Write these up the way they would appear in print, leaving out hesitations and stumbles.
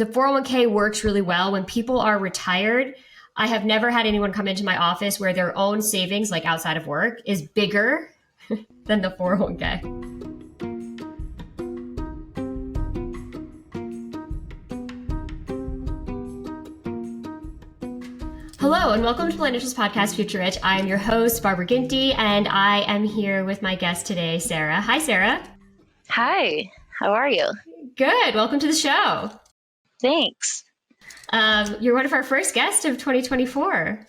the 401k works really well when people are retired. I have never had anyone come into my office where their own savings, like outside of work, is bigger than the 401k. Hello, and welcome to Financials Podcast Future Rich. I am your host, Barbara Ginty, and I am here with my guest today, Sarah. Hi, Sarah. Hi, how are you? Good. Welcome to the show. Thanks. You're one of our first guests of 2024.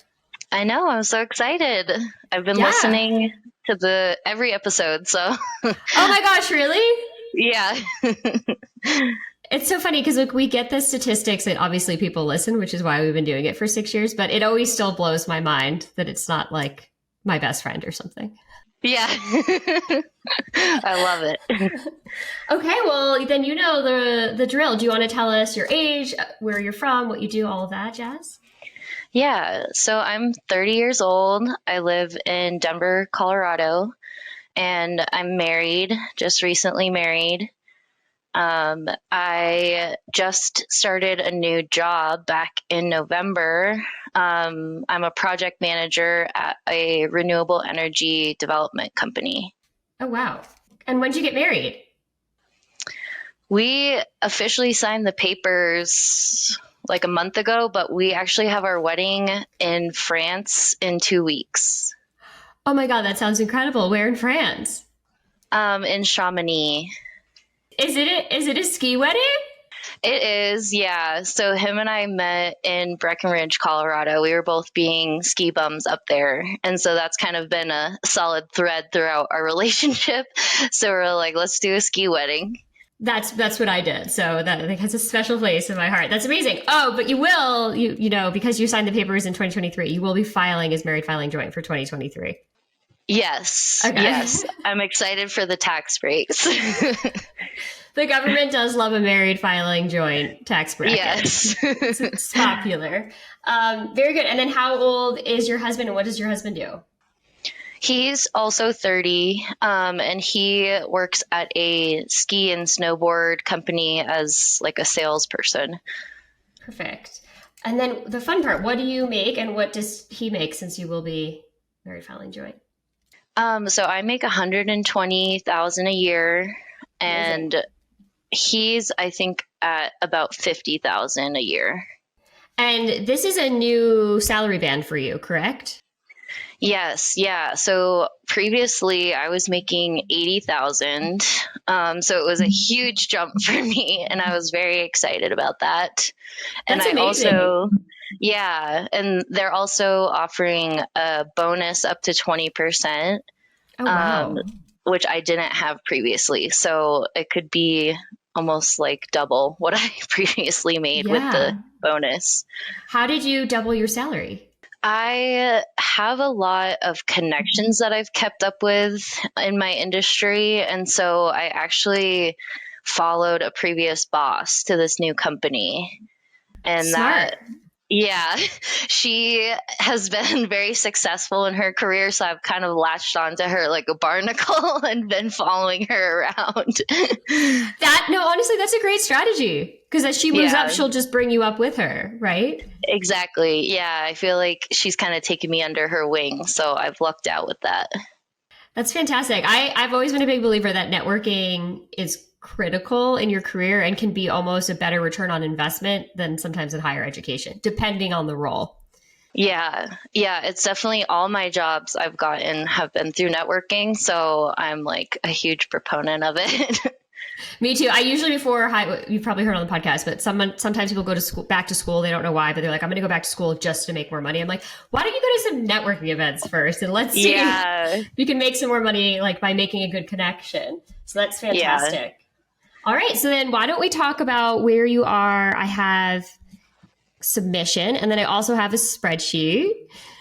I know. I'm so excited. I've been listening to every episode. So. Oh my gosh, really? Yeah. It's so funny because we get the statistics and obviously people listen, which is why we've been doing it for 6 years. But it always still blows my mind that it's not like my best friend or something. Yeah. I love it. Okay, well, then you know the drill. Do you want to tell us your age, where you're from, what you do, all of that jazz? Yeah. So I'm 30 years old. I live in Denver, Colorado, and I'm married, just recently married. I just started a new job back in November. I'm a project manager at a renewable energy development company. Oh, wow. And when did you get married? We officially signed the papers like a month ago, but we actually have our wedding in France in 2 weeks. Oh my God, that sounds incredible. Where in France? In Chamonix. Is it a ski wedding? It is, yeah. So him and I met in Breckenridge, Colorado. We were both being ski bums up there. And so that's kind of been a solid thread throughout our relationship. So we're like, let's do a ski wedding. That's what I did. So that has a special place in my heart. That's amazing. Oh, but you will, you know, because you signed the papers in 2023, you will be filing as married filing joint for 2023. Yes. Okay. Yes. I'm excited for the tax breaks. The government does love a married filing joint tax bracket. Yes. It's popular. Very good. And then how old is your husband and what does your husband do? He's also 30, and he works at a ski and snowboard company as like a salesperson. Perfect. And then the fun part, what do you make and what does he make since you will be married filing joint? So I make $120,000 a year, and Amazing. He's, I think, at about $50,000 a year. And this is a new salary band for you, correct? Yes, yeah. So previously I was making $80,000. So it was a huge jump for me, and I was very excited about that. And That's amazing. And they're also offering a bonus up to 20%. Oh, wow. Which I didn't have previously. So it could be almost like double what I previously made with the bonus. How did you double your salary? I have a lot of connections that I've kept up with in my industry. And so I actually followed a previous boss to this new company. And Smart. She has been very successful in her career. So I've kind of latched onto her like a barnacle and been following her around. Honestly, that's a great strategy because as she moves up, she'll just bring you up with her, right? Exactly. Yeah. I feel like she's kind of taken me under her wing. So I've lucked out with that. That's fantastic. I've always been a big believer that networking is critical in your career and can be almost a better return on investment than sometimes in higher education, depending on the role. Yeah. Yeah. It's definitely all my jobs I've gotten have been through networking. So I'm like a huge proponent of it. Me too. I usually you've probably heard on the podcast, but sometimes people go to school, back to school. They don't know why, but they're like, I'm going to go back to school just to make more money. I'm like, why don't you go to some networking events first and let's see if you can make some more money like by making a good connection. So that's fantastic. Yeah. All right. So then why don't we talk about where you are? I have submission and then I also have a spreadsheet.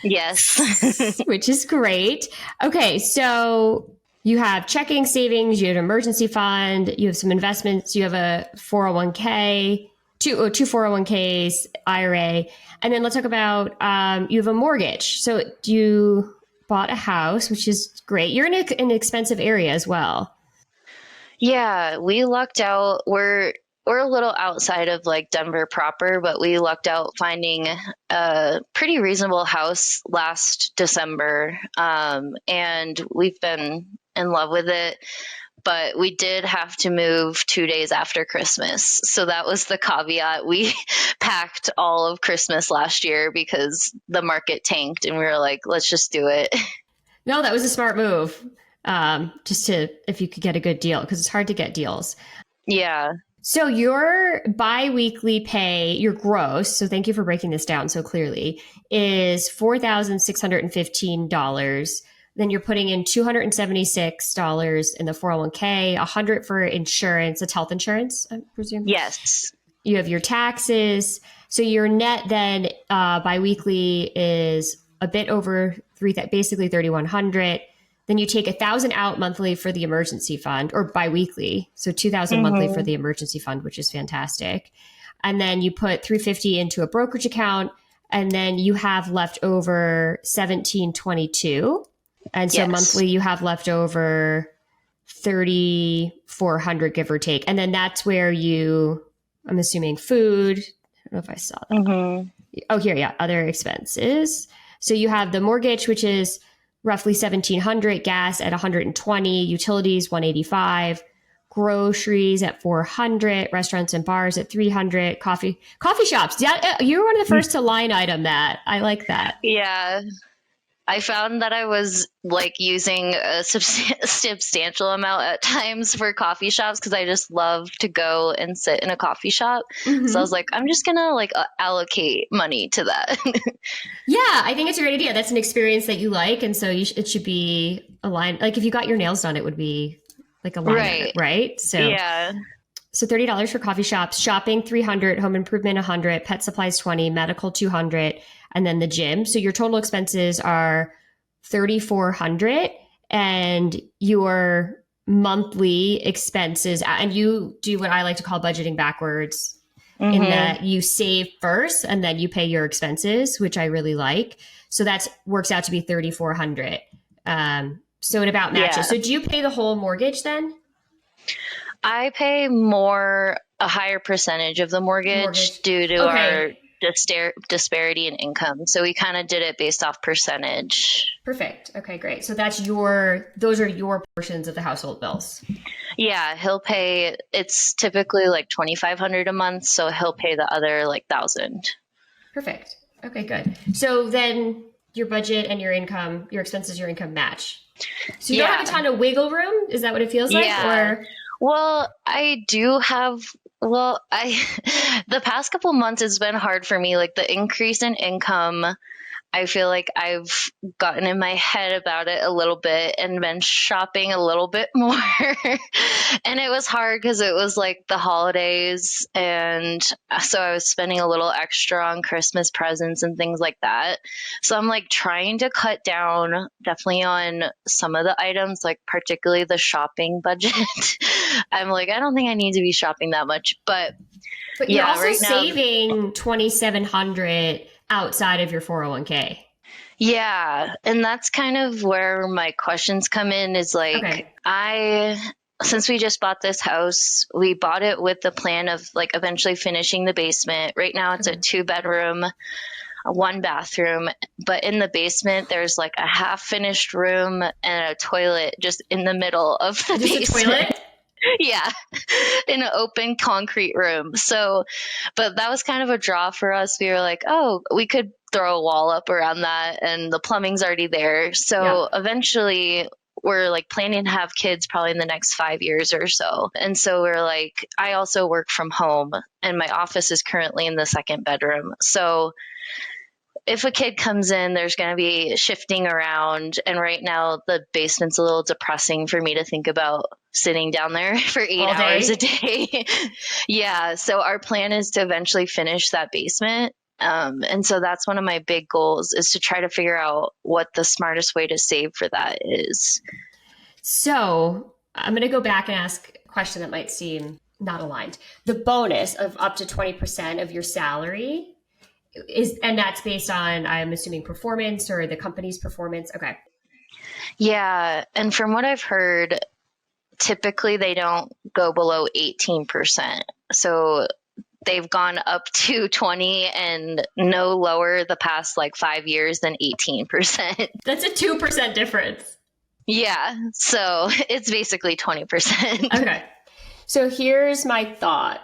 Yes. Which is great. Okay. So you have checking, savings, you have an emergency fund, you have some investments, you have a 401k, two 401ks, IRA. And then let's talk about, you have a mortgage. So you bought a house, which is great. You're in an expensive area as well. Yeah, we lucked out. We're we're a little outside of like Denver proper, but we lucked out finding a pretty reasonable house last December. And we've been in love with it. But we did have to move 2 days after Christmas. So that was the caveat. We packed all of Christmas last year because the market tanked and we were like, let's just do it. No, that was a smart move. Just to, if you could get a good deal, because it's hard to get deals. Yeah. So your biweekly pay, your gross, so thank you for breaking this down so clearly, is $4,615. Then you're putting in $276 in the 401k, $100 for insurance, it's health insurance, I presume. Yes. You have your taxes. So your net then biweekly is a bit over basically 3,100. Then you take 1,000 out monthly for the emergency fund, or biweekly. So 2,000 monthly for the emergency fund, which is fantastic. And then you put 350 into a brokerage account, and then you have left over 1,722. And so monthly you have left over 3,400, give or take. And then that's where I'm assuming food. I don't know if I saw that. Oh, here, yeah, other expenses. So you have the mortgage, which is roughly 1,700, gas at 120, utilities 185, groceries at 400, restaurants and bars at 300, coffee shops. Yeah, you were one of the first to line item that. I like that. Yeah. I found that I was like using a substantial amount at times for coffee shops because I just love to go and sit in a coffee shop. So I was like, I'm just going to like allocate money to that. Yeah, I think it's a great idea. That's an experience that you like. And so it should be aligned. Like if you got your nails done, it would be like a line, right? So yeah. So $30 for coffee shops, shopping 300, home improvement 100, pet supplies 20, medical 200, and then the gym. So your total expenses are 3,400, and your monthly expenses, and you do what I like to call budgeting backwards, in that you save first and then you pay your expenses, which I really like. So that works out to be 3,400. So it about matches. Yeah. So do you pay the whole mortgage then? I pay a higher percentage of the mortgage. Due to our disparity in income. So we kind of did it based off percentage. Perfect. Okay, great. So those are your portions of the household bills. Yeah, he'll pay, it's typically like $2,500 a month. So he'll pay the other like 1,000. Perfect. Okay, good. So then your budget and your income, your expenses, your income match. So you don't have a ton of wiggle room? Is that what it feels like? Or well, I do have, the past couple months it's been hard for me. Like the increase in income, I feel like I've gotten in my head about it a little bit and been shopping a little bit more. And it was hard because it was like the holidays. And so I was spending a little extra on Christmas presents and things like that. So I'm like trying to cut down definitely on some of the items, like particularly the shopping budget. I'm like, I don't think I need to be shopping that much. But you're also saving $2,700 outside of your 401k. Yeah. And that's kind of where my questions come in is like, since we just bought this house, we bought it with the plan of like eventually finishing the basement. Right now it's a 2-bedroom, a 1-bathroom, but in the basement, there's like a half finished room and a toilet just in the middle of the basement. A toilet? Yeah, in an open concrete room. So, but that was kind of a draw for us. We were like, oh, we could throw a wall up around that and the plumbing's already there. So eventually we're like planning to have kids probably in the next 5 years or so. And so we're like, I also work from home and my office is currently in the 2nd bedroom. So if a kid comes in, there's going to be shifting around. And right now the basement's a little depressing for me to think about sitting down there for 8 hours a day. Yeah. So our plan is to eventually finish that basement. And so that's one of my big goals is to try to figure out what the smartest way to save for that is. So I'm going to go back and ask a question that might seem not aligned. The bonus of up to 20% of your salary and that's based on, I'm assuming, performance or the company's performance. Okay. Yeah. And from what I've heard, typically they don't go below 18%. So they've gone up to 20 and no lower the past like 5 years than 18%. That's a 2% difference. Yeah. So it's basically 20%. Okay. So here's my thought.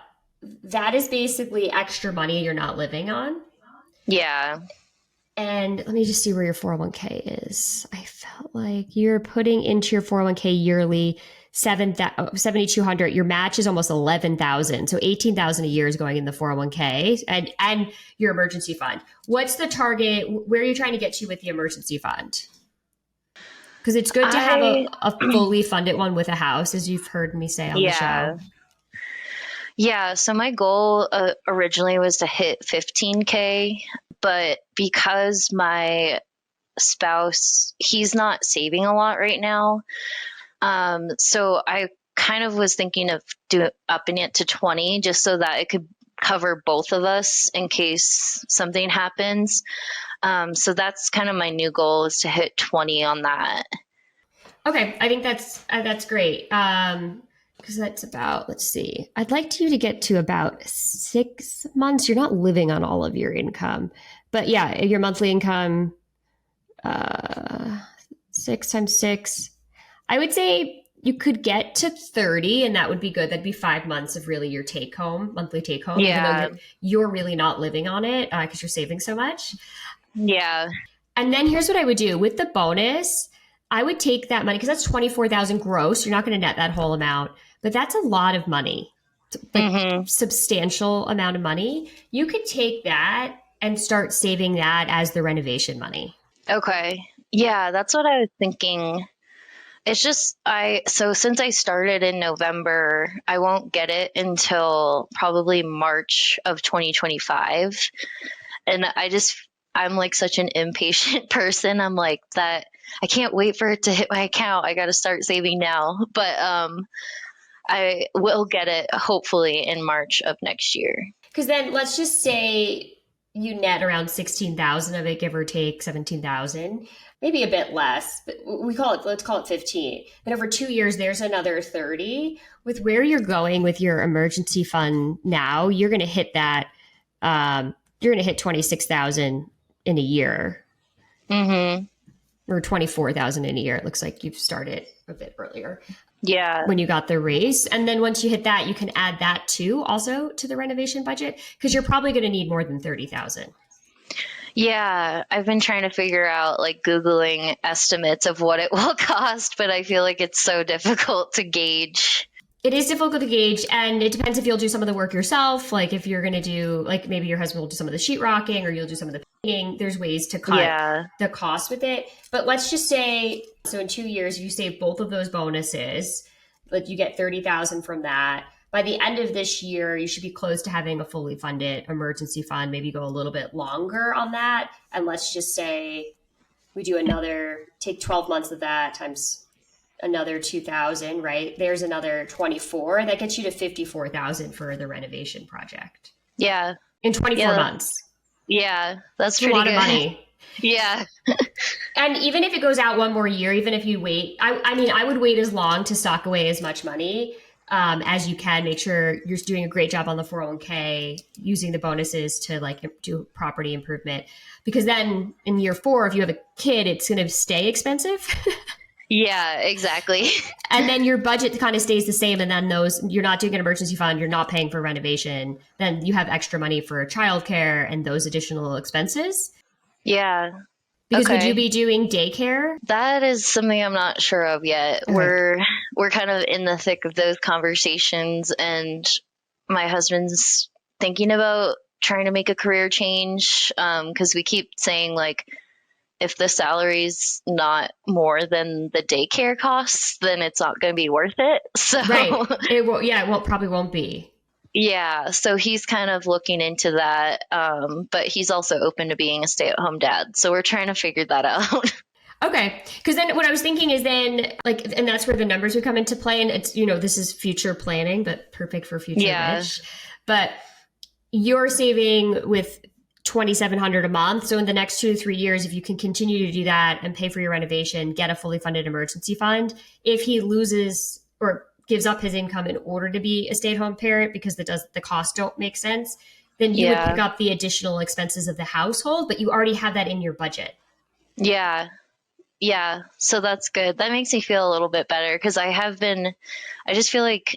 That is basically extra money you're not living on. Yeah. And let me just see where your 401k is. I felt like you're putting into your 401k yearly 7,200. Your match is almost 11,000. So 18,000 a year is going in the 401k and your emergency fund. What's the target? Where are you trying to get to with the emergency fund? Because it's good to have a fully funded one with a house, as you've heard me say on the show. Yeah. So my goal originally was to hit 15K, but because my spouse, he's not saving a lot right now. So I kind of was thinking of upping it to 20 just so that it could cover both of us in case something happens. So that's kind of my new goal, is to hit 20 on that. Okay. I think that's great. Because that's about, let's see, I'd like you to get to about 6 months. You're not living on all of your income, but yeah, your monthly income, 6 times 6, I would say you could get to 30, and that would be good. That'd be 5 months of really your monthly take home, even though you're really not living on it because you're saving so much. Yeah. And then here's what I would do with the bonus. I would take that money because that's 24,000 gross. You're not going to net that whole amount, but that's a lot of money, like substantial amount of money. You could take that and start saving that as the renovation money. Okay. Yeah, that's what I was thinking. It's just, so since I started in November, I won't get it until probably March of 2025. And I'm like such an impatient person. I'm like that. I can't wait for it to hit my account. I got to start saving now. But I will get it hopefully in March of next year. Because then let's just say you net around 16,000 of it, give or take 17,000, maybe a bit less, but let's call it 15. Then over 2 years, there's another 30. With where you're going with your emergency fund now, you're going to hit that. You're going to hit 26,000 in a year. Or 24,000 in a year. It looks like you've started a bit earlier. Yeah. When you got the raise. And then once you hit that, you can add that too, also to the renovation budget, because you're probably going to need more than 30,000. Yeah. I've been trying to figure out, like, Googling estimates of what it will cost, but I feel like it's so difficult to gauge. It is difficult to gauge, and it depends if you'll do some of the work yourself. Like if you're going to do, like maybe your husband will do some of the sheetrocking or you'll do some of the painting. There's ways to cut the cost with it. But let's just say, so in 2 years, you save both of those bonuses. Like you get 30,000 from that. By the end of this year, you should be close to having a fully funded emergency fund, maybe go a little bit longer on that. And let's just say we do take 12 months of that times another 2,000, right? There's another 24. That gets you to 54,000 for the renovation project. Yeah. In 24 months. Yeah. That's a lot of money. Yeah. And even if it goes out one more year, even if you wait, I would wait as long to stock away as much money as you can. Make sure you're doing a great job on the 401k, using the bonuses to like do property improvement. Because then in year 4, if you have a kid, it's going to stay expensive. Yeah, exactly. And then your budget kind of stays the same. And then you're not doing an emergency fund, you're not paying for renovation. Then you have extra money for childcare and those additional expenses. Yeah. Because would you be doing daycare? That is something I'm not sure of yet. Okay. We're kind of in the thick of those conversations, and my husband's thinking about trying to make a career change because we keep saying, like, if the salary's not more than the daycare costs, then it's not going to be worth it. So right. It probably won't be. Yeah. So he's kind of looking into that. But he's also open to being a stay-at-home dad. So we're trying to figure that out. Okay. Because then what I was thinking is then, like, and that's where the numbers would come into play. And it's, this is future planning, but perfect for future rich. But you're saving with $2,700 a month. So in the next 2 to 3 years, if you can continue to do that and pay for your renovation, get a fully funded emergency fund. If he loses, or gives up his income in order to be a stay-at-home parent because the costs don't make sense, then you would pick up the additional expenses of the household, but you already have that in your budget. Yeah. Yeah. So that's good. That makes me feel a little bit better because I just feel like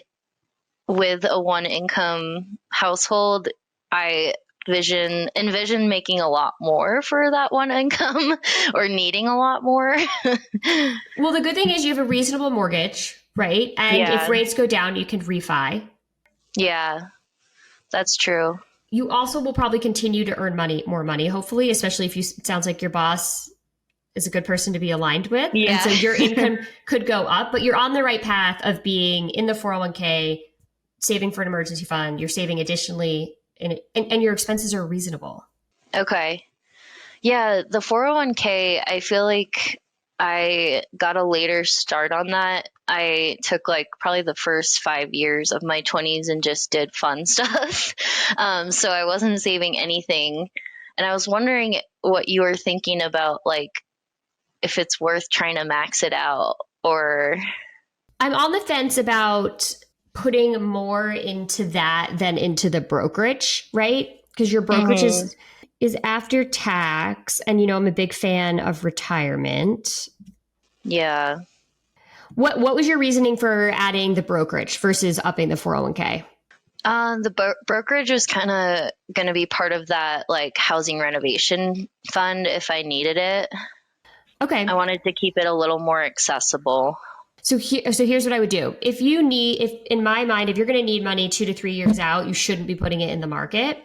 with a one income household, I envision making a lot more for that one income or needing a lot more. Well, the good thing is you have a reasonable mortgage, right? And if rates go down, you can refi. Yeah, that's true. You also will probably continue to earn more money, hopefully, especially if it sounds like your boss is a good person to be aligned with. Yeah. And so your income could go up, but you're on the right path of being in the 401k, saving for an emergency fund. You're saving additionally, and your expenses are reasonable. Okay. Yeah, the 401k, I feel like I got a later start on that. I took like probably the first 5 years of my 20s and just did fun stuff. So I wasn't saving anything. And I was wondering what you were thinking about, like if it's worth trying to max it out or. I'm on the fence about putting more into that than into the brokerage, right? Because your brokerage is after tax. And, I'm a big fan of retirement. Yeah. What was your reasoning for adding the brokerage versus upping the 401k? The brokerage was kind of going to be part of that like housing renovation fund if I needed it. Okay. I wanted to keep it a little more accessible. So here's what I would do. If in my mind, if you're going to need money 2 to 3 years out, you shouldn't be putting it in the market.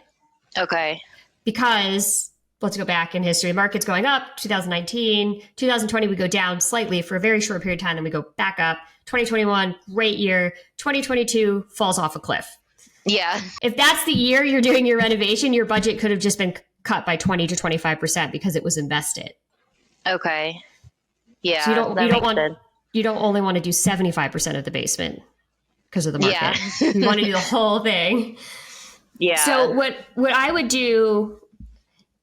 Okay. Because let's go back in history. Market's going up, 2019, 2020, we go down slightly for a very short period of time. Then we go back up. 2021, great year. 2022 falls off a cliff. Yeah. If that's the year you're doing your renovation, your budget could have just been cut by 20 to 25% because it was invested. Okay. Yeah. So you don't only want to do 75% of the basement because of the market. Yeah. You want to do the whole thing. Yeah. So what I would do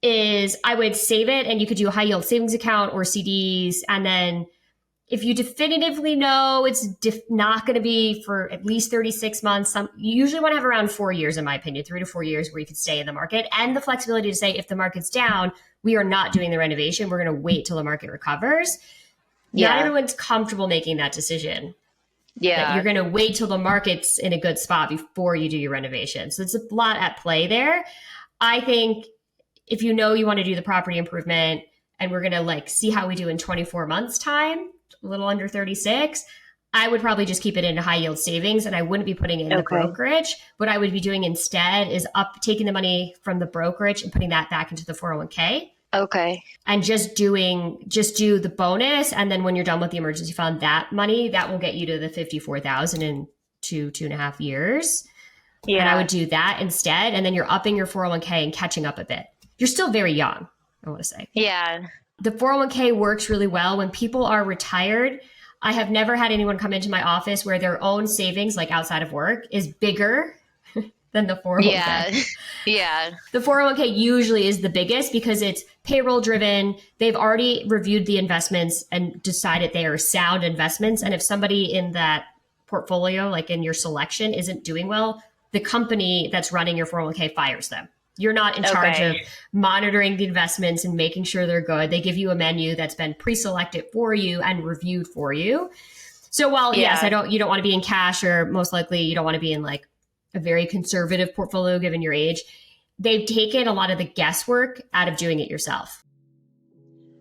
is I would save it, and you could do a high yield savings account or CDs. And then if you definitively know it's not going to be for at least 36 months, you usually want to have around 4 years, in my opinion, 3 to 4 years where you can stay in the market, and the flexibility to say, if the market's down, we are not doing the renovation. We're going to wait till the market recovers. Yeah. Not everyone's comfortable making that decision. Yeah. That you're going to wait till the market's in a good spot before you do your renovation. So it's a lot at play there. I think if you want to do the property improvement and we're going to see how we do in 24 months time, a little under 36, I would probably just keep it in a high yield savings, and I wouldn't be putting it in the brokerage. What I would be doing instead is taking the money from the brokerage and putting that back into the 401k. Okay. And just do the bonus. And then when you're done with the emergency fund, that money, that will get you to the 54,000 in 2.5 years. Yeah. And I would do that instead. And then you're upping your 401k and catching up a bit. You're still very young, I want to say. Yeah. The 401k works really well when people are retired. I have never had anyone come into my office where their own savings, like outside of work, is bigger than the 401k. Yeah. Yeah. The 401k usually is the biggest because it's payroll driven. They've already reviewed the investments and decided they are sound investments. And if somebody in that portfolio, like in your selection, isn't doing well, the company that's running your 401k fires them. You're not in charge of monitoring the investments and making sure they're good. They give you a menu that's been pre-selected for you and reviewed for you. So while yes, you don't want to be in cash, or most likely you don't want to be in like a very conservative portfolio given your age, they've taken a lot of the guesswork out of doing it yourself.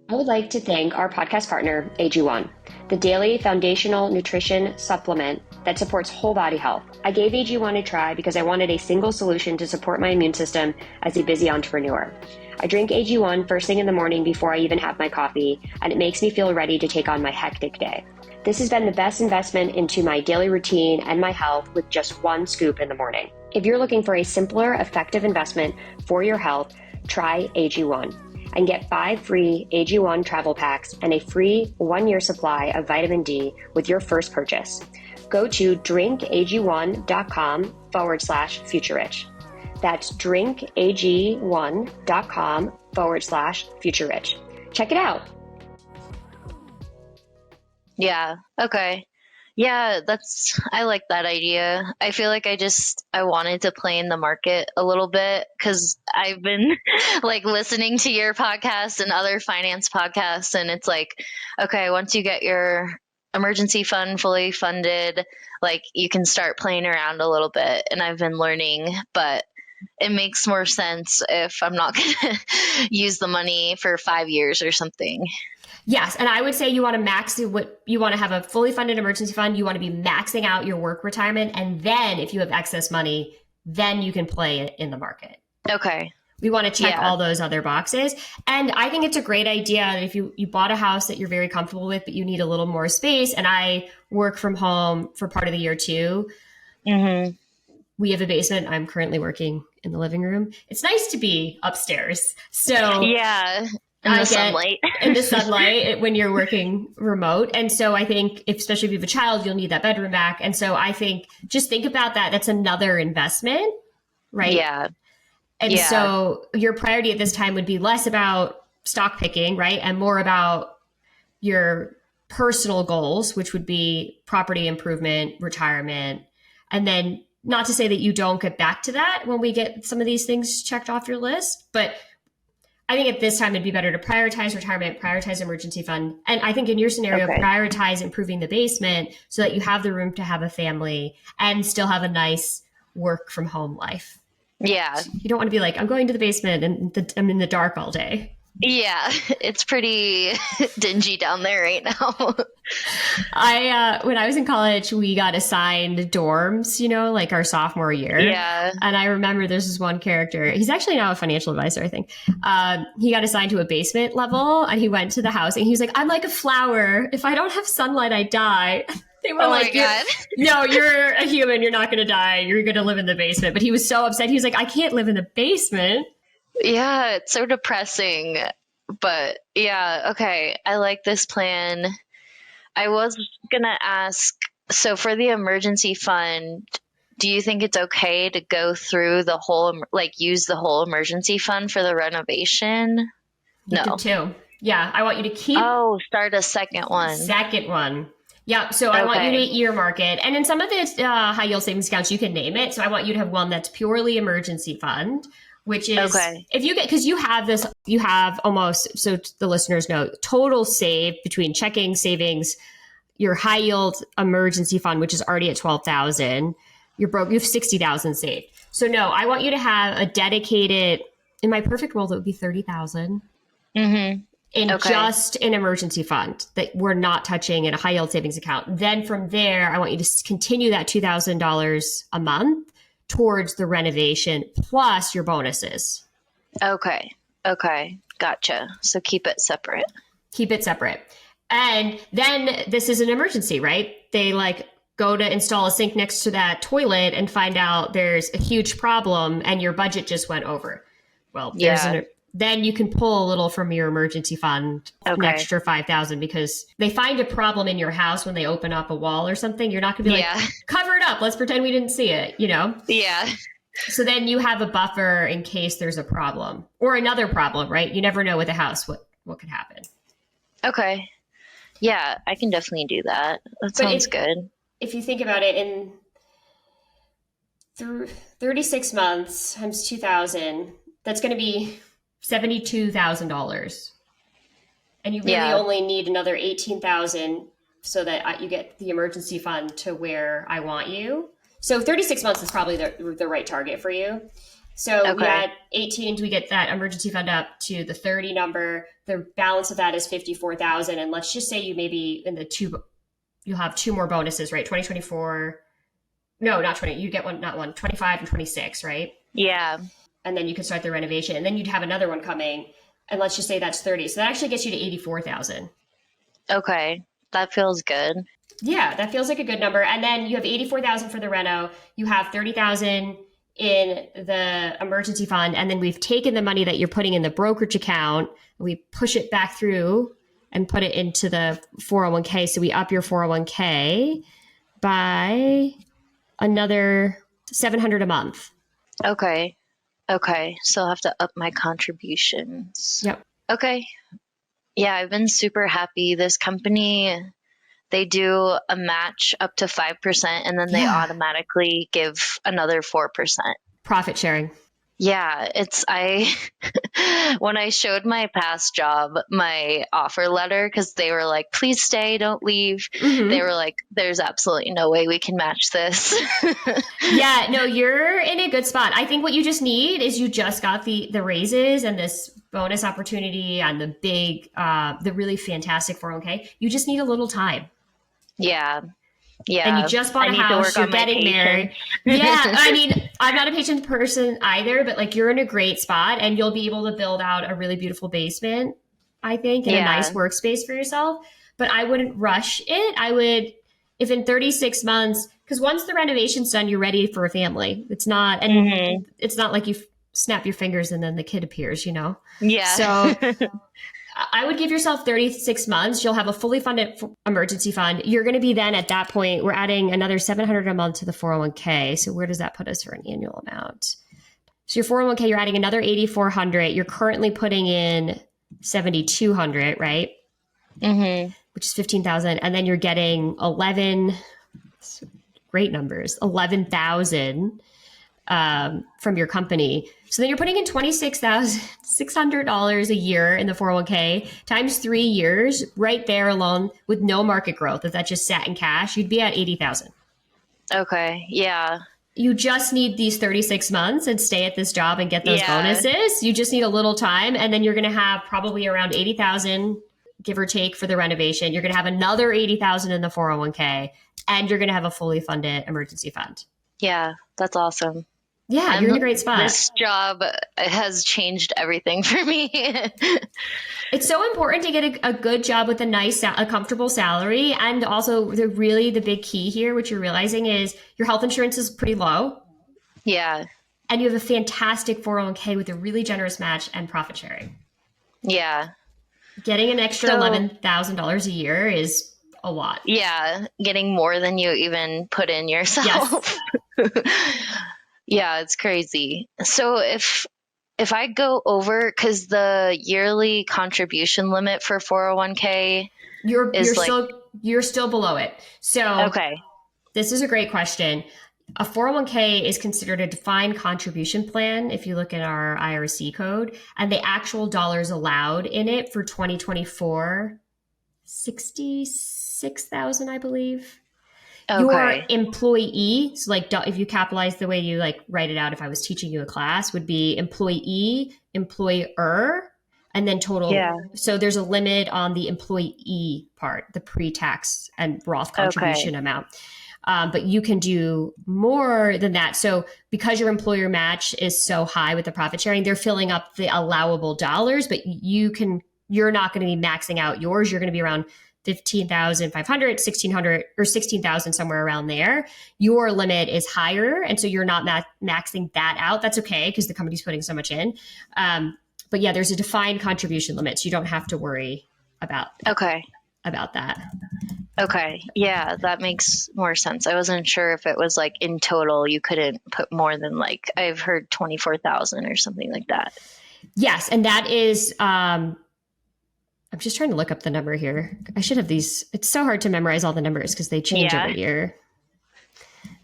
I would like to thank our podcast partner, AG1, the daily foundational nutrition supplement that supports whole body health. I gave AG1 a try because I wanted a single solution to support my immune system as a busy entrepreneur. I drink AG1 first thing in the morning before I even have my coffee, and it makes me feel ready to take on my hectic day. This has been the best investment into my daily routine and my health with just one scoop in the morning. If you're looking for a simpler, effective investment for your health, try AG1 and get 5 free AG1 travel packs and a free 1-year supply of vitamin D with your first purchase. Go to drinkag1.com/futurerich. That's drinkag1.com/futurerich. Check it out. Yeah. Okay. Yeah, I like that idea. I feel like I wanted to play in the market a little bit because I've been like listening to your podcast and other finance podcasts. And it's like, okay, once you get your emergency fund fully funded, like you can start playing around a little bit. And I've been learning, but it makes more sense if I'm not going to use the money for 5 years or something. Yes, and I would say you want to max what you want to have a fully funded emergency fund. You want to be maxing out your work retirement, and then if you have excess money, then you can play it in the market. Okay. We want to check all those other boxes. And I think it's a great idea if you bought a house that you're very comfortable with, but you need a little more space. And I work from home for part of the year too. Mm-hmm. We have a basement. I'm currently working in the living room. It's nice to be upstairs. So yeah. In the sunlight. In the sunlight when you're working remote. And so I think, especially if you have a child, you'll need that bedroom back. And so I think just think about that. That's another investment, right? Yeah. And so your priority at this time would be less about stock picking, right? And more about your personal goals, which would be property improvement, retirement. And then not to say that you don't get back to that when we get some of these things checked off your list, but I think at this time it'd be better to prioritize retirement, prioritize emergency fund. And I think in your scenario, prioritize improving the basement so that you have the room to have a family and still have a nice work from home life. Yeah. You don't want to be like, I'm going to the basement and I'm in the dark all day. Yeah, it's pretty dingy down there right now. When I was in college, we got assigned dorms, like our sophomore year. Yeah. And I remember there's this one character. He's actually now a financial advisor, I think. He got assigned to a basement level and he went to the house and he was like, I'm like a flower. If I don't have sunlight, I die. They were like, no, you're a human. You're not going to die. You're going to live in the basement. But he was so upset. He was like, I can't live in the basement. Yeah, it's so depressing. But yeah, okay. I like this plan. I was going to ask, so for the emergency fund, do you think it's okay to go through the whole, use the whole emergency fund for the renovation? No. Too. Yeah, I want you to keep. Oh, start a second one. Second one. Yeah, so I want you to earmark it. And in some of the high yield savings accounts, you can name it. So I want you to have one that's purely emergency fund, which is if you get, because you have almost, so the listeners know, total save between checking, savings, your high yield emergency fund, which is already at 12,000. You have 60,000 saved. So no, I want you to have a dedicated, in my perfect world, it would be 30,000. Mm-hmm. In just an emergency fund that we're not touching in a high yield savings account. Then from there, I want you to continue that $2,000 a month towards the renovation plus your bonuses. Okay. Gotcha. So keep it separate. And then this is an emergency, right? They go to install a sink next to that toilet and find out there's a huge problem and your budget just went over. Well, then you can pull a little from your emergency fund, an extra 5,000, because they find a problem in your house when they open up a wall or something. You're not going to be cover it up. Let's pretend we didn't see it, Yeah. So then you have a buffer in case there's a problem or another problem, right? You never know with a house what could happen. Okay. Yeah, I can definitely do that. That sounds good. If you think about it, in 36 months times 2,000, that's going to be $72,000. And you really only need another 18,000 so that you get the emergency fund to where I want you. So 36 months is probably the right target for you. So we had 18, we get that emergency fund up to the 30 number. The balance of that is 54,000. And let's just say you maybe you'll have two more bonuses, right? 2024. No, not 20. You get 25 and 26, right? Yeah. And then you can start the renovation. And then you'd have another one coming. And let's just say that's 30. So that actually gets you to 84,000. Okay. That feels good. Yeah, that feels like a good number. And then you have 84,000 for the reno. You have 30,000 in the emergency fund. And then we've taken the money that you're putting in the brokerage account. We push it back through and put it into the 401k. So we up your 401k by another $700 a month. Okay. So I'll have to up my contributions. Yep. Okay. Yeah, I've been super happy. This company, they do a match up to 5%, and then they automatically give another 4%. Profit sharing. Yeah, when I showed my past job my offer letter, because they were like, please stay, don't leave. They were like, there's absolutely no way we can match this. Yeah, no, you're in a good spot. I think what you just need is you just got the raises and this bonus opportunity and the really fantastic 401k. You just need a little time. Yeah. Yeah. And you just bought a house, you're getting married. Yeah. I mean, I'm not a patient person either, but like you're in a great spot and you'll be able to build out a really beautiful basement, I think, and a nice workspace for yourself. But I wouldn't rush it. I would, if in 36 months, because once the renovation's done, you're ready for a family. It's not, and it's not like you snap your fingers and then the kid appears, you know? Yeah. So I would give yourself 36 months. You'll have a fully funded emergency fund. You're going to be then at that point, we're adding another $700 a month to the 401k. So where does that put us for an annual amount? So your 401k, you're adding another 8,400. You're currently putting in 7,200, right? Which is 15,000. And then you're getting 11,000 from your company. So then you're putting in $26,600 a year in the 401k times 3 years right there alone with no market growth. If that just sat in cash, you'd be at 80,000. Okay. Yeah. You just need these 36 months and stay at this job and get those bonuses. You just need a little time. And then you're going to have probably around 80,000, give or take, for the renovation. You're going to have another 80,000 in the 401k, and you're going to have a fully funded emergency fund. Yeah. That's awesome. Yeah, you're in a great spot. This job has changed everything for me. It's so important to get a good job with a comfortable salary. And also the big key here, which you're realizing, is your health insurance is pretty low. Yeah. And you have a fantastic 401k with a really generous match and profit sharing. Yeah. Getting an extra $11,000 a year is a lot. Yeah. Getting more than you even put in yourself. Yes. Yeah, it's crazy. So if I go over, because the yearly contribution limit for 401k you're still below it. So okay, this is a great question. A 401k is considered a defined contribution plan if you look at our IRC code, and the actual dollars allowed in it for 2024, 66,000, I believe. Okay. Your employee, so like if you capitalize the way you like write it out, if I was teaching you a class, would be employee, employer, and then total. Yeah. So there's a limit on the employee part, the pre-tax and Roth contribution amount. But you can do more than that. So because your employer match is so high with the profit sharing, they're filling up the allowable dollars, but you're not going to be maxing out yours. You're going to be around 15,500, 1,600, or 16,000, somewhere around there. Your limit is higher. And so you're not maxing that out. That's okay, because the company's putting so much in. But yeah, there's a defined contribution limit. So you don't have to worry about that. Okay. Yeah, that makes more sense. I wasn't sure if it was like in total, you couldn't put more than like, I've heard 24,000 or something like that. Yes. And that is, I'm just trying to look up the number here. I should have these. It's so hard to memorize all the numbers because they change every year.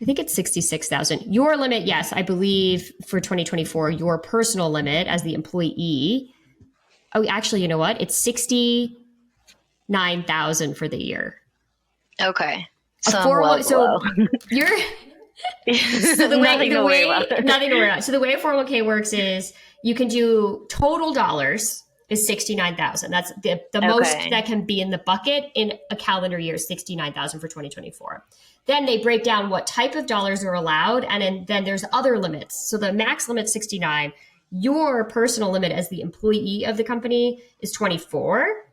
I think it's 66,000. Your limit, yes, I believe for 2024, your personal limit as the employee. Oh, actually, you know what? It's 69,000 for the year. Okay. So you're so nothing to worry about. So the way a 401k works is you can do total dollars is 69,000. That's the most that can be in the bucket in a calendar year, 69,000 for 2024. Then they break down what type of dollars are allowed, and then there's other limits. So the max limit 69. Your personal limit as the employee of the company is 24.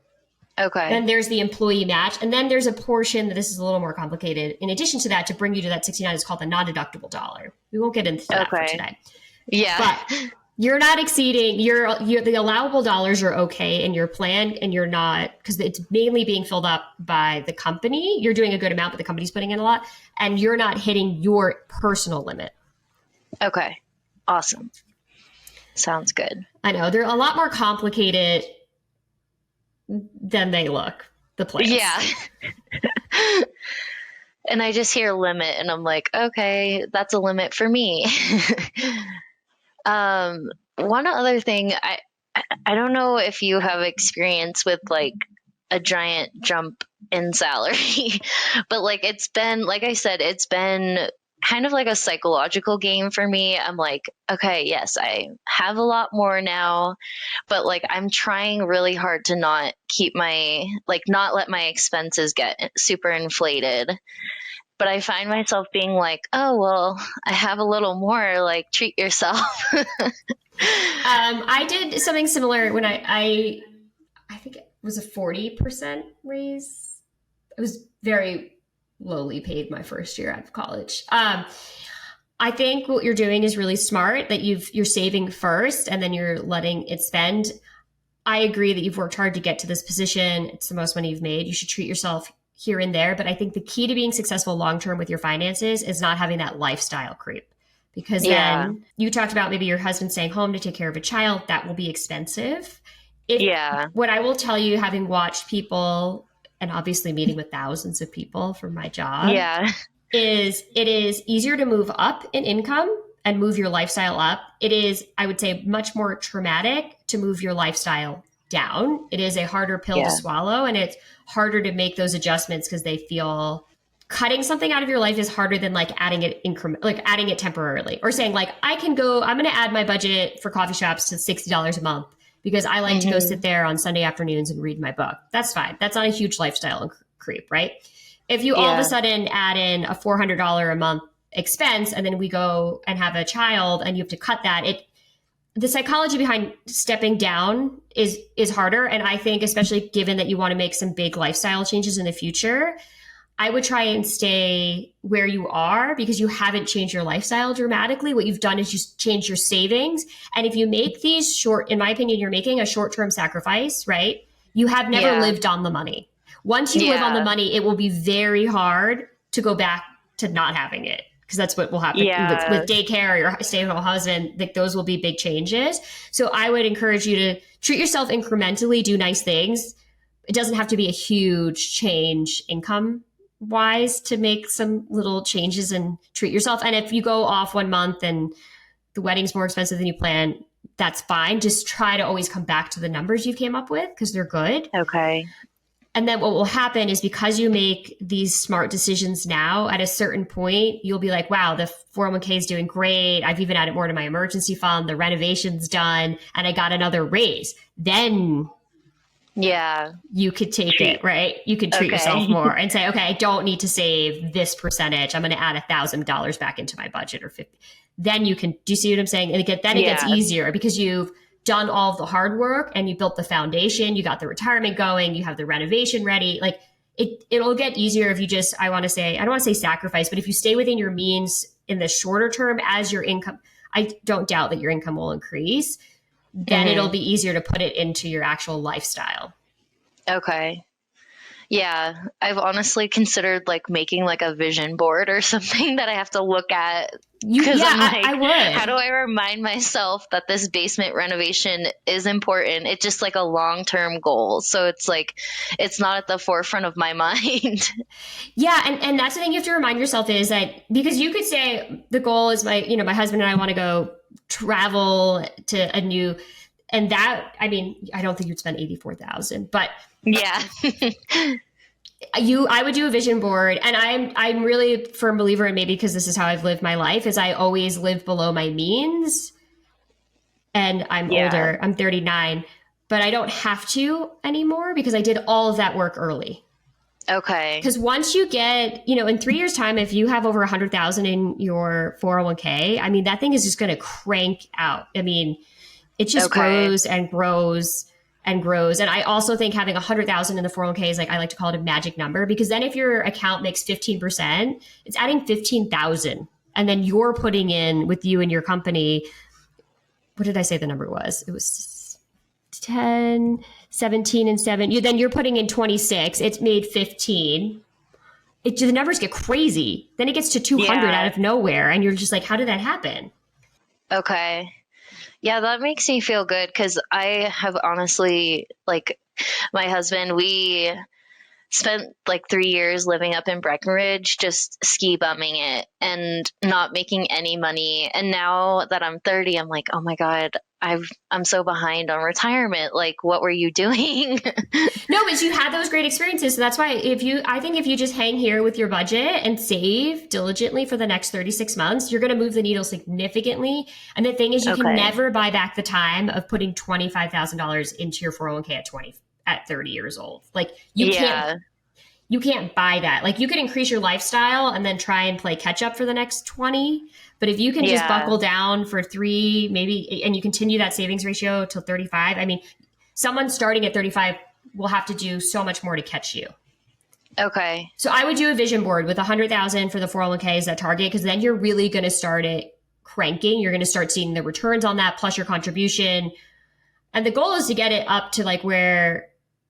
Okay. Then there's the employee match. And then there's a portion that this is a little more complicated. In addition to that, to bring you to that 69 is called the non-deductible dollar. We won't get into that for today. Yeah. But you're not exceeding the allowable dollars are okay in your plan, and you're not, because it's mainly being filled up by the company. You're doing a good amount, but the company's putting in a lot, and you're not hitting your personal limit. Okay. Awesome. Sounds good. I know they're a lot more complicated than they look. the Yeah. plans. And I just hear limit and I'm like, okay, that's a limit for me. One other thing, I don't know if you have experience with like a giant jump in salary, but like it's been, like I said, it's been kind of like a psychological game for me. I'm like, okay, yes, I have a lot more now, but like I'm trying really hard to not keep my, like, not let my expenses get super inflated. But I find myself being like, oh, well, I have a little more, like, treat yourself. I did something similar when I think it was a 40% raise. It was very lowly paid my first year out of college. I think what you're doing is really smart, that you're saving first and then you're letting it spend. I agree that you've worked hard to get to this position. It's the most money you've made. You should treat yourself here and there. But I think the key to being successful long term with your finances is not having that lifestyle creep. Because Yeah. then you talked about maybe your husband staying home to take care of a child. That will be expensive. If Yeah. What I will tell you, having watched people and obviously meeting with thousands of people for my job, Yeah. is it is easier to move up in income and move your lifestyle up. It is, I would say, much more traumatic to move your lifestyle down. It is a harder pill to Yeah. swallow, and it's harder to make those adjustments because they feel cutting something out of your life is harder than like adding it like adding it temporarily, or saying like I'm going to add my budget for coffee shops to $60 a month because I like to go sit there on Sunday afternoons and read my book. That's fine. That's not a huge lifestyle creep, right? If you all of a Yeah. sudden add in a $400 a month expense and then we go and have a child and you have to cut that, the psychology behind stepping down is harder. And I think, especially given that you want to make some big lifestyle changes in the future, I would try and stay where you are because you haven't changed your lifestyle dramatically. What you've done is just change your savings. And if you make these short, in my opinion, you're making a short-term sacrifice, right? You have never Yeah. lived on the money. Once you live on the Yeah. money, it will be very hard to go back to not having it, because that's what will happen Yeah. with daycare or your stay-at-home husband. Like, those will be big changes. So I would encourage you to treat yourself incrementally, do nice things. It doesn't have to be a huge change income wise to make some little changes and treat yourself. And if you go off one month and the wedding's more expensive than you planned, that's fine. Just try to always come back to the numbers you came up with because they're good. Okay. And then what will happen is, because you make these smart decisions now, at a certain point, you'll be like, wow, the 401k is doing great. I've even added more to my emergency fund. The renovation's done and I got another raise. Then Yeah. you could take it, right? You could treat yourself Okay. more and say, okay, I don't need to save this percentage. I'm going to add $1,000 back into my budget, or 50. Then you can, do you see what I'm saying? And it gets Yeah. easier because you've done all of the hard work and you built the foundation. You got the retirement going. You have the renovation ready. Like, it'll get easier if you just, I don't want to say sacrifice, but if you stay within your means in the shorter term, as your income, I don't doubt that your income will increase. Then it'll be easier to put it into your actual lifestyle. Okay. Yeah, I've honestly considered like making like a vision board or something that I have to look at, because I'm like, I would. how do I remind myself that this basement renovation is important? It's just like a long-term goal. So it's like, it's not at the forefront of my mind. Yeah, and that's the thing you have to remind yourself, is that because you could say the goal is my husband and I want to go travel to a new, and that, I mean, I don't think you'd spend 84,000, but Yeah. I would do a vision board. And I'm really a firm believer, and maybe because this is how I've lived my life, is I always lived below my means. And I'm Yeah. older, I'm 39, but I don't have to anymore because I did all of that work early. Okay. Because once you get, in 3 years' time, if you have over 100,000 in your 401k, I mean, that thing is just going to crank out. I mean, it just grows and grows and grows. And I also think having 100,000 in the 401k is, like, I like to call it a magic number, because then if your account makes 15%, it's adding 15,000. And then you're putting in, with you and your company, what did I say the number was? It was 10, 17, and 7. Then you're putting in 26. It's made 15. The numbers get crazy. Then it gets to 200 out of nowhere. And you're just like, how did that happen? Okay. Yeah, that makes me feel good, because I have honestly, like, my husband, spent like 3 years living up in Breckenridge, just ski bumming it and not making any money. And now that I'm 30, I'm like, oh my God, I'm so behind on retirement. Like, what were you doing? No, but you had those great experiences. So that's why I think if you just hang here with your budget and save diligently for the next 36 months, you're going to move the needle significantly. And the thing is, you can never buy back the time of putting $25,000 into your 401k at 30 years old. Like you can't buy that. Like you can increase your lifestyle and then try and play catch up for the next 20. But if you can just buckle down for 3, maybe, and you continue that savings ratio till 35, I mean, someone starting at 35 will have to do so much more to catch you. Okay. So I would do a vision board with 100,000 for the 401k as that target, because then you're really going to start it cranking. You're going to start seeing the returns on that plus your contribution. And the goal is to get it up to like where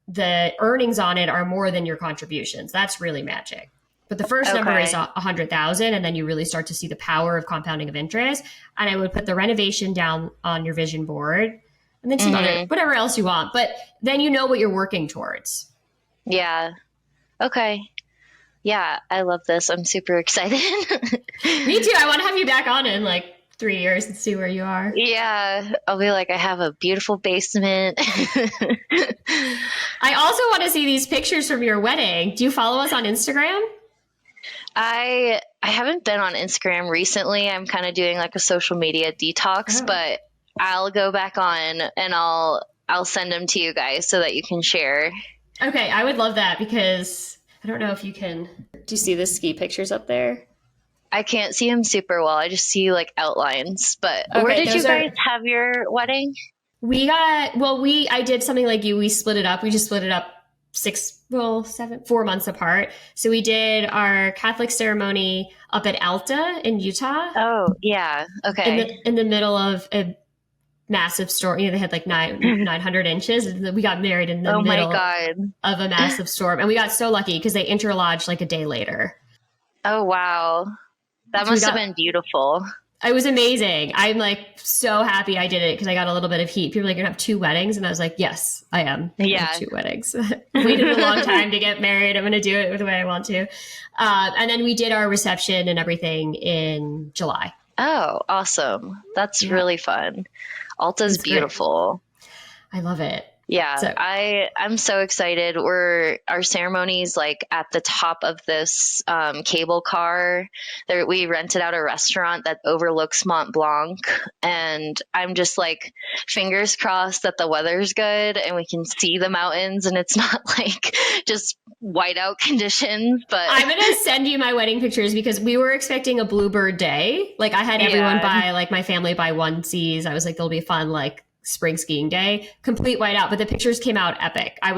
the earnings on it are more than your contributions. That's really magic. But the first number is 100,000, and then you really start to see the power of compounding of interest. And I would put the renovation down on your vision board, and then some whatever else you want. But then you know what you're working towards. Yeah. Okay. Yeah, I love this. I'm super excited. Me too. I want to have you back on in like 3 years and see where you are. Yeah. I'll be like, I have a beautiful basement. I also want to see these pictures from your wedding. Do you follow us on Instagram? I haven't been on Instagram recently. I'm kind of doing like a social media detox, but I'll go back on and I'll send them to you guys so that you can share. Okay, I would love that, because I don't know if you can. Do you see the ski pictures up there? I can't see them super well. I just see like outlines. But where did you guys have your wedding? I did something like you. We split it up. We just split it up 4 months apart. So we did our Catholic ceremony up at Alta in Utah. Oh, yeah. Okay. In the middle of a massive storm. They had like 900 inches. We got married in the middle of a massive storm. And we got so lucky because they interlodged like a day later. Oh, wow. That must have been beautiful. It was amazing. I'm like so happy I did it because I got a little bit of heat. People were like, you're going to have 2 weddings. And I was like, yes, I am. Yeah. I have 2 weddings. Waited a long time to get married. I'm going to do it the way I want to. And then we did our reception and everything in July. Oh, awesome. That's really fun. Alta's beautiful. Great. I love it. Yeah, so. I'm so excited. Our ceremony's like at the top of this cable car. We rented out a restaurant that overlooks Mont Blanc, and I'm just like fingers crossed that the weather's good and we can see the mountains and it's not like just whiteout conditions. But I'm gonna send you my wedding pictures because we were expecting a bluebird day. Like I had everyone buy, like my family buy onesies. I was like, there'll be fun like spring skiing day, complete whiteout, but the pictures came out epic. I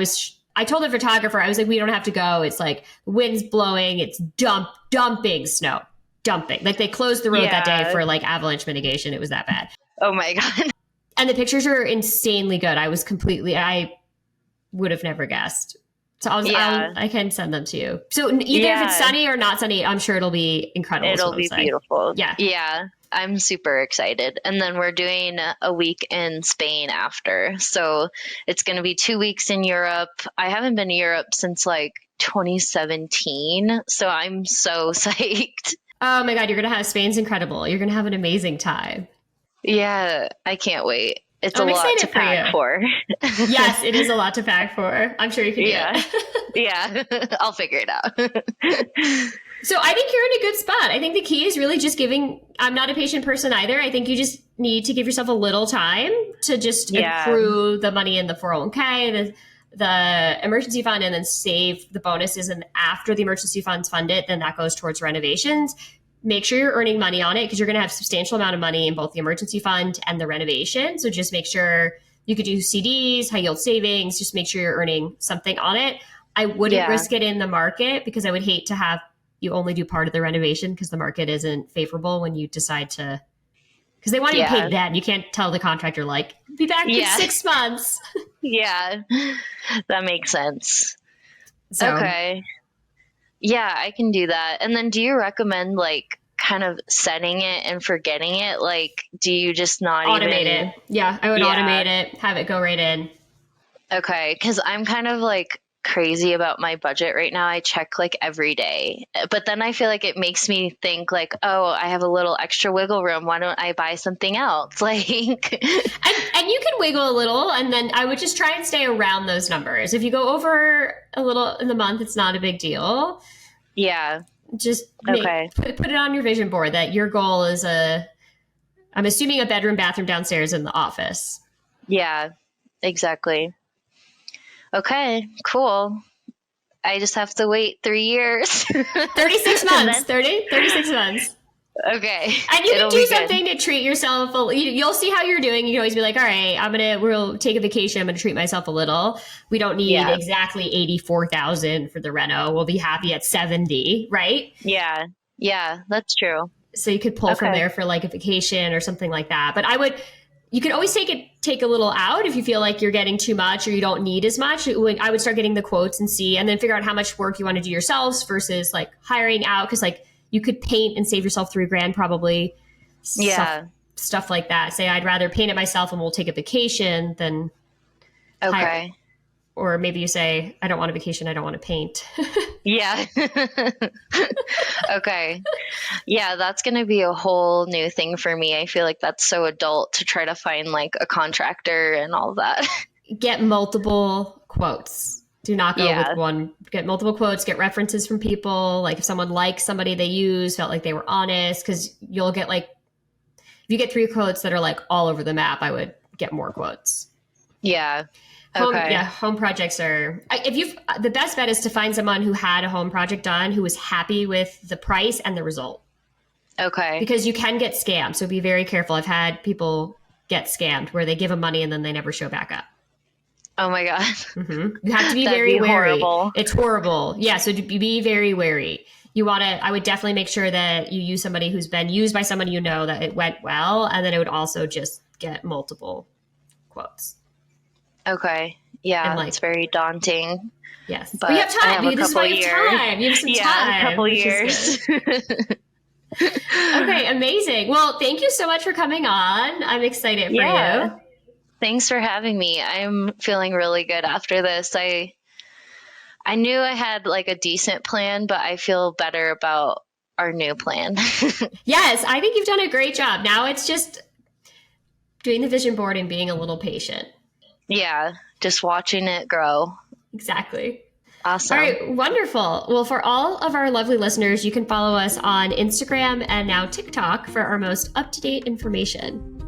told the photographer, I was like, we don't have to go. It's like the wind's blowing. It's dumping snow, dumping. Like they closed the road that day for like avalanche mitigation. It was that bad. Oh my God. And the pictures are insanely good. I would have never guessed. So I can send them to you. So either if it's sunny or not sunny, I'm sure it'll be incredible. It'll be beautiful. Yeah. Yeah. I'm super excited. And then we're doing a week in Spain after. So it's going to be 2 weeks in Europe. I haven't been to Europe since like 2017. So I'm so psyched. Oh my God. Spain's incredible. You're going to have an amazing time. Yeah. I can't wait. It's a lot to pack for. Yes, it is a lot to pack for. I'm sure you can do it. Yeah. I'll figure it out. So I think you're in a good spot. I think the key is really just I'm not a patient person either. I think you just need to give yourself a little time to just accrue the money in the 401k, the emergency fund, and then save the bonuses. And after the emergency funds fund it, then that goes towards renovations. Make sure you're earning money on it because you're going to have a substantial amount of money in both the emergency fund and the renovation. So just make sure you could do CDs, high yield savings, just make sure you're earning something on it. I wouldn't risk it in the market because I would hate to have you only do part of the renovation because the market isn't favorable when you decide to, because they want you to pay then. You can't tell the contractor like, be back in 6 months. Yeah, that makes sense. So, okay. Yeah, I can do that. And then do you recommend like kind of setting it and forgetting it? Like, do you just not automate it? Yeah, I would automate it, have it go right in. Okay, because I'm kind of like crazy about my budget right now. I check like every day, but then I feel like it makes me think like, oh, I have a little extra wiggle room. Why don't I buy something else? Like, and you can wiggle a little, and then I would just try and stay around those numbers. If you go over a little in the month, it's not a big deal. Yeah. Just Okay. put it on your vision board that your goal is I'm assuming a bedroom, bathroom downstairs in the office. Yeah, exactly. Okay, cool. I just have to wait 3 years. 36 months. 36 months. Okay. And you can do something to treat yourself. You'll see how you're doing. You can always be like, all right, we'll take a vacation. I'm going to treat myself a little. We don't need exactly 84,000 for the reno. We'll be happy at 70, right? Yeah. Yeah, that's true. So you could pull from there for like a vacation or something like that. But you can always take a little out if you feel like you're getting too much or you don't need as much. I would start getting the quotes and see, and then figure out how much work you want to do yourselves versus like hiring out. Cause like you could paint and save yourself $3,000 probably. Yeah. Stuff like that. Say, I'd rather paint it myself and we'll take a vacation than hire. Or maybe you say, I don't want a vacation. I don't want to paint. Yeah. Okay. Yeah, that's going to be a whole new thing for me. I feel like that's so adult to try to find like a contractor and all that. Get multiple quotes. Do not go with one. Get multiple quotes, get references from people. Like if someone likes somebody they use, felt like they were honest, because you'll get like, if you get 3 quotes that are like all over the map, I would get more quotes. Yeah. Home projects are, the best bet is to find someone who had a home project done who was happy with the price and the result. Okay. Because you can get scammed. So be very careful. I've had people get scammed where they give them money and then they never show back up. Oh my God. Mm-hmm. You have to be very wary. Horrible. It's horrible. Yeah. So be very wary. I would definitely make sure that you use somebody who's been used by someone you know, that it went well. And then it would also just get multiple quotes. Okay. Yeah, it's very daunting. Yes. But you have time. You have time. You have some time. A couple years. Okay, amazing. Well, thank you so much for coming on. I'm excited for you. Thanks for having me. I'm feeling really good after this. I knew I had like a decent plan, but I feel better about our new plan. Yes, I think you've done a great job. Now it's just doing the vision board and being a little patient. Yeah, just watching it grow. Exactly. Awesome. All right, wonderful. Well, for all of our lovely listeners, you can follow us on Instagram and now TikTok for our most up-to-date information.